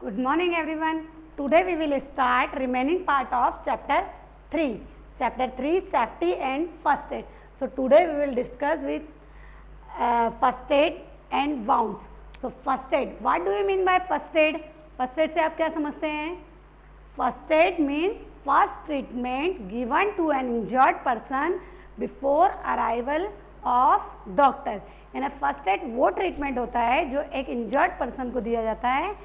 Good morning everyone. Today we will start remaining part of chapter 3. Chapter 3 safety and first aid. So today we will discuss with first aid and wounds. So first aid. What do you mean by first aid? First aid से आप क्या समझते हैं? First aid means first treatment given to an injured person before arrival of doctor. यानी first aid वो treatment होता है जो एक इंजर्ड पर्सन को दिया जाता है,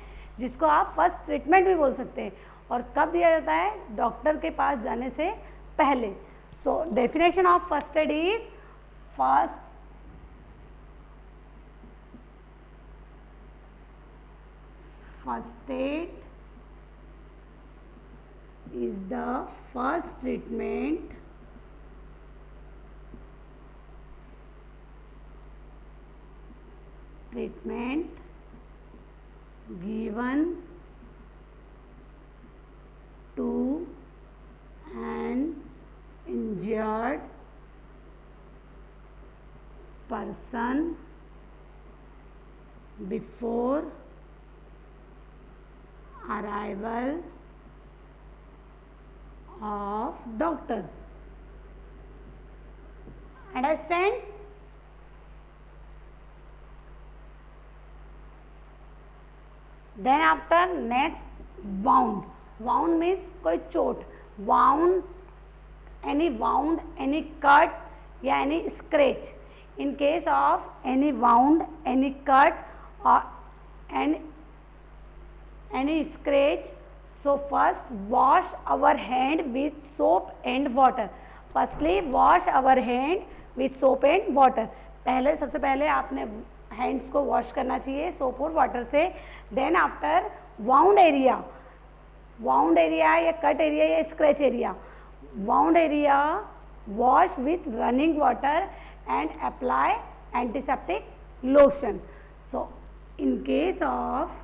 जिसको आप फर्स्ट ट्रीटमेंट भी बोल सकते हैं, और कब दिया जाता है? डॉक्टर के पास जाने से पहले. So definition of first aid is first aid is the first treatment given to an injured person before arrival of doctor. Understand? Then after next wound. Wound means कोई चोट. Wound, any cut या any scratch. In case of any wound, any cut or any scratch, so first wash our hand with soap and water. Firstly wash our hand with soap and water. पहले सबसे पहले आपने hands को wash करना चाहिए soap और water से. Then after wound area या कट एरिया या scratch area, wound area wash with running water and apply antiseptic lotion. So in case of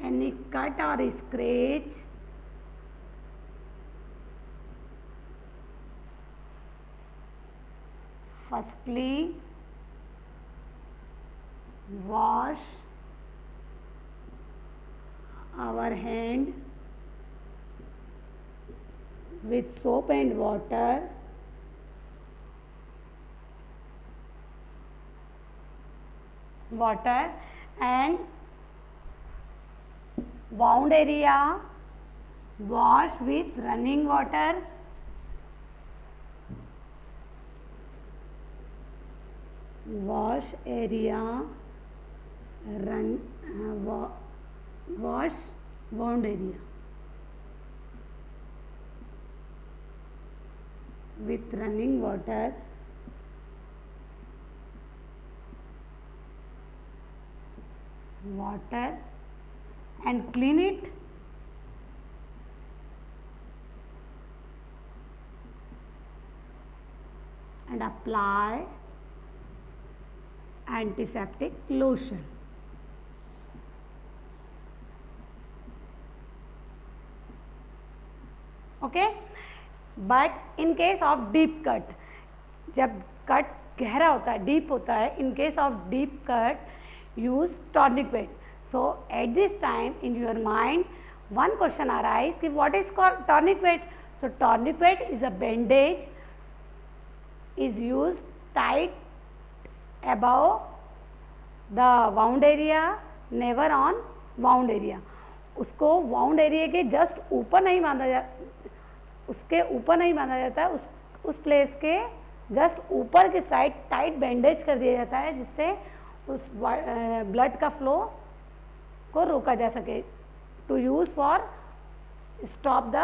any cut or scratch, firstly wash our hand with soap and water and wound area wash with running water wash wound area with running water and clean it and apply antiseptic lotion. Okay, but in case of deep cut, जब cut गहरा होता है, deep होता है, in case of deep cut use tourniquet. So at this time in your mind one question arises कि what is called tourniquet? So tourniquet is a bandage is used tight above the wound area, never on wound area. उसको wound area के just ऊपर नहीं बांधा जाता, उस place के just ऊपर की साइड टाइट बैंडेज कर दिया जाता है, जिससे उस ब्लड का फ्लो को रोका जा सके, to use for stop the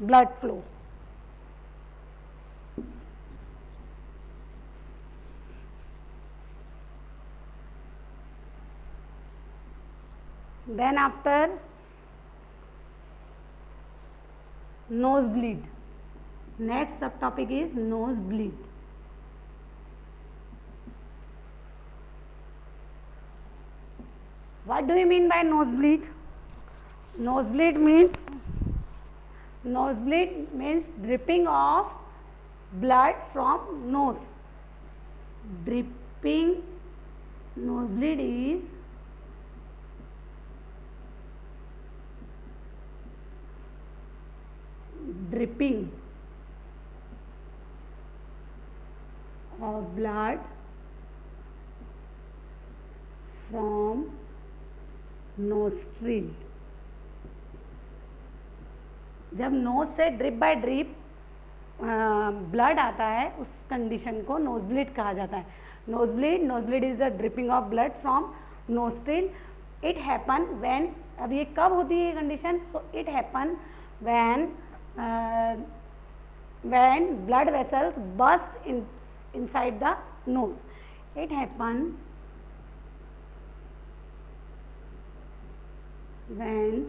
blood flow. Then after nose bleed. Next subtopic is nose bleed. What do you mean by nosebleed? Nosebleed means dripping of blood from nose. dripping nosebleed is dripping of blood from nostril. जब nose से drip by drip blood आता है उस condition को nosebleed कहा जाता है. Nosebleed is the dripping of blood from nostril. It happen when, अब ये कब होती है ये कंडीशन? So it happen when blood vessels burst inside the nose. It happen when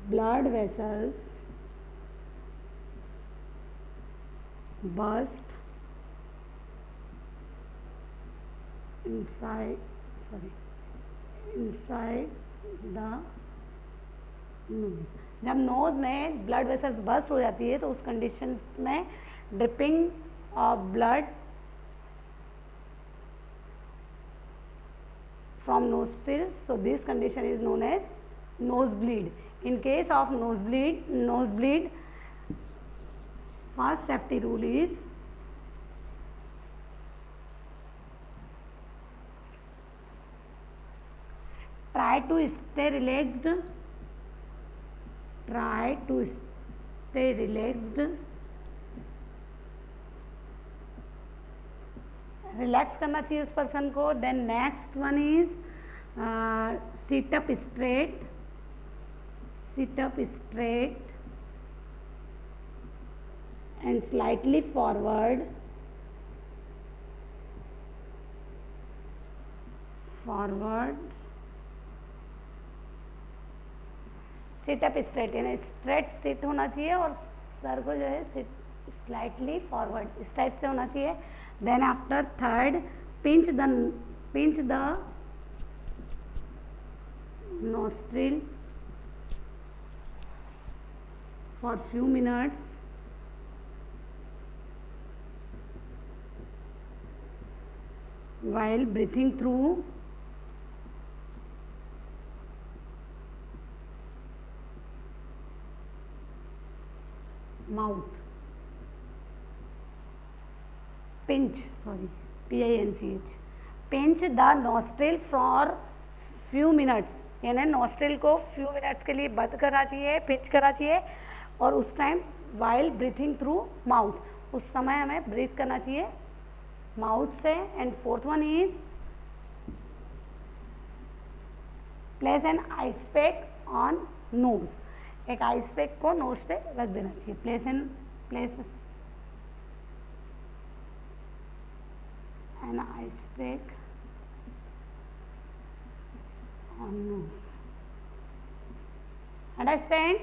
blood vessels burst inside the nose. जब नोज में blood vessels burst हो जाती है तो उस कंडीशन में dripping of blood from nostril, so this condition is known as nosebleed. In case of nosebleed, first safety rule is try to stay relaxed. Relax करना चाहिए उस पर्सन को. Then next one is sit up straight and slightly forward sit up straight, यानी straight sit होना चाहिए और सर को जो है सिट स्लाइटली फॉरवर्ड इस टाइप से होना चाहिए. Then after third, pinch the nostril for few minutes while breathing through mouth. Pinch the nostril for few minutes, यानी नॉस्ट्रिल को फ्यू मिनट्स के लिए बंद करना चाहिए, पिंच करना चाहिए और उस time while breathing through mouth, उस समय हमें ब्रीथ करना चाहिए माउथ से. And fourth one is place an ice pack on nose. एक आइस पैक को नोज पे रख देना चाहिए. Place an ice pack on nose. Understand?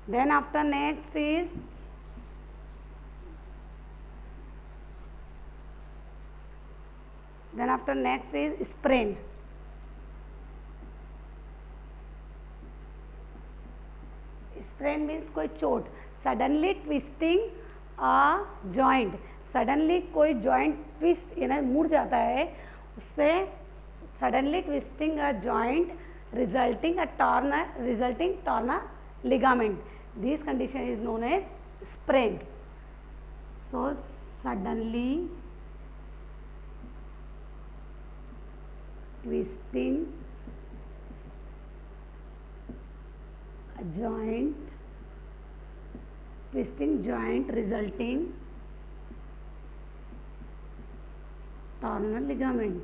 Then after next is sprain. Sprain means कोई चोट, suddenly twisting a joint. Suddenly कोई joint twist यानी मुड़ जाता है, उससे suddenly twisting a joint resulting torn a ligament. This condition is known as sprain. So suddenly twisting a joint resulting torn a ligament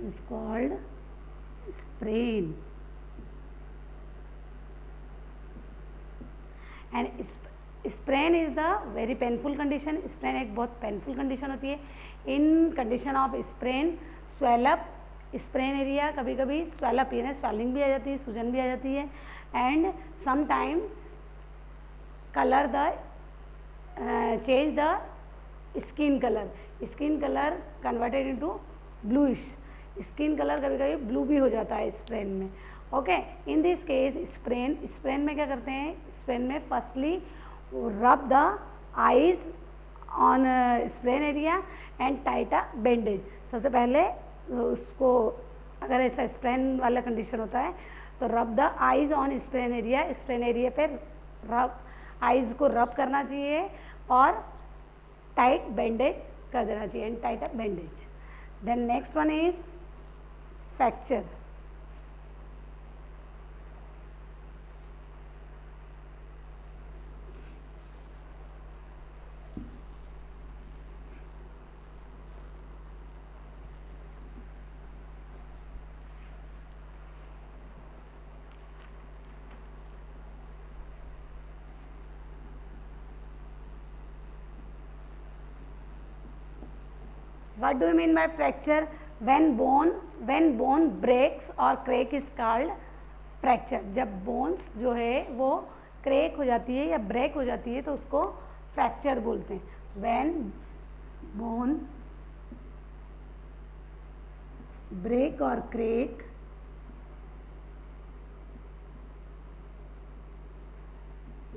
is called sprain. And sprain is the very painful condition. sprain एक बहुत painful condition होती है. In condition of sprain, swell up, sprain area कभी कभी swell up यानी swelling भी आ जाती है, सूजन भी आ जाती है. And sometime color the change the skin color converted into bluish. Skin colour कभी कभी ब्लू भी हो जाता है स्प्रेन में. Okay, in this case sprain में क्या करते हैं? स्प्रेन में firstly rub the eyes on sprain area and tight a bandage. सबसे पहले उसको अगर ऐसा स्प्रेन वाला कंडीशन होता है तो रब the eyes on sprain area पे रब आइज को रब करना चाहिए और टाइट बैंडेज कर देना चाहिए and tight a bandage. Then next one is fracture. What do you mean by fracture? When bone breaks or crack is called fracture. जब bones जो है वो crack हो जाती है या break हो जाती है तो उसको fracture बोलते हैं. When bone break or crack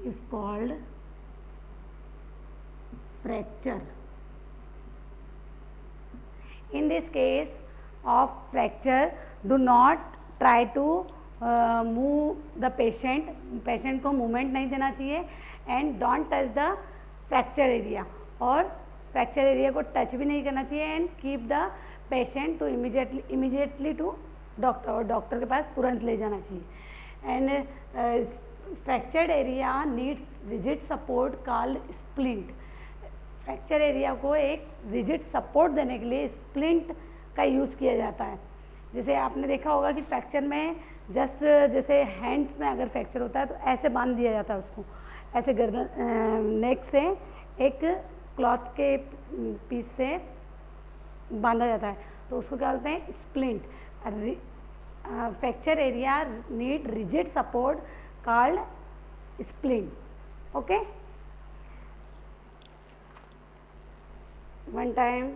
is called fracture. In this case of fracture, do not try to move the patient. Patient को movement नहीं देना चाहिए and don't touch the fracture area. और fracture area को touch भी नहीं करना चाहिए and keep the patient to immediately to doctor और doctor के पास तुरंत ले जाना चाहिए. And fractured area needs rigid support called splint. Fracture area को एक रिजिड सपोर्ट देने के लिए स्प्लिंट का यूज़ किया जाता है. जैसे आपने देखा होगा कि फ्रैक्चर में जस्ट जैसे हैंड्स में अगर फ्रैक्चर होता है तो ऐसे बांध दिया जाता है उसको, ऐसे गर्दन नेक से एक क्लॉथ के पीस से बांधा जाता है तो उसको क्या बोलते हैं? Splint. Fracture area need rigid support called splint. Okay. One time,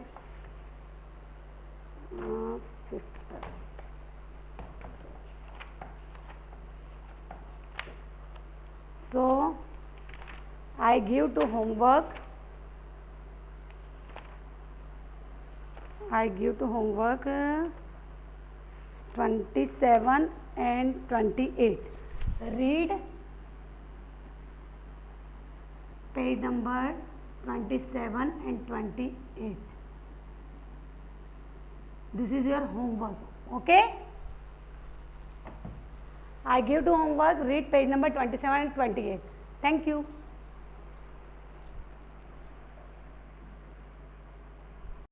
so I give to homework. I give to homework 27 and 28. Read page number 27 and 28. This is your homework. Okay. I give to homework. Read page number 27 and 28. Thank you.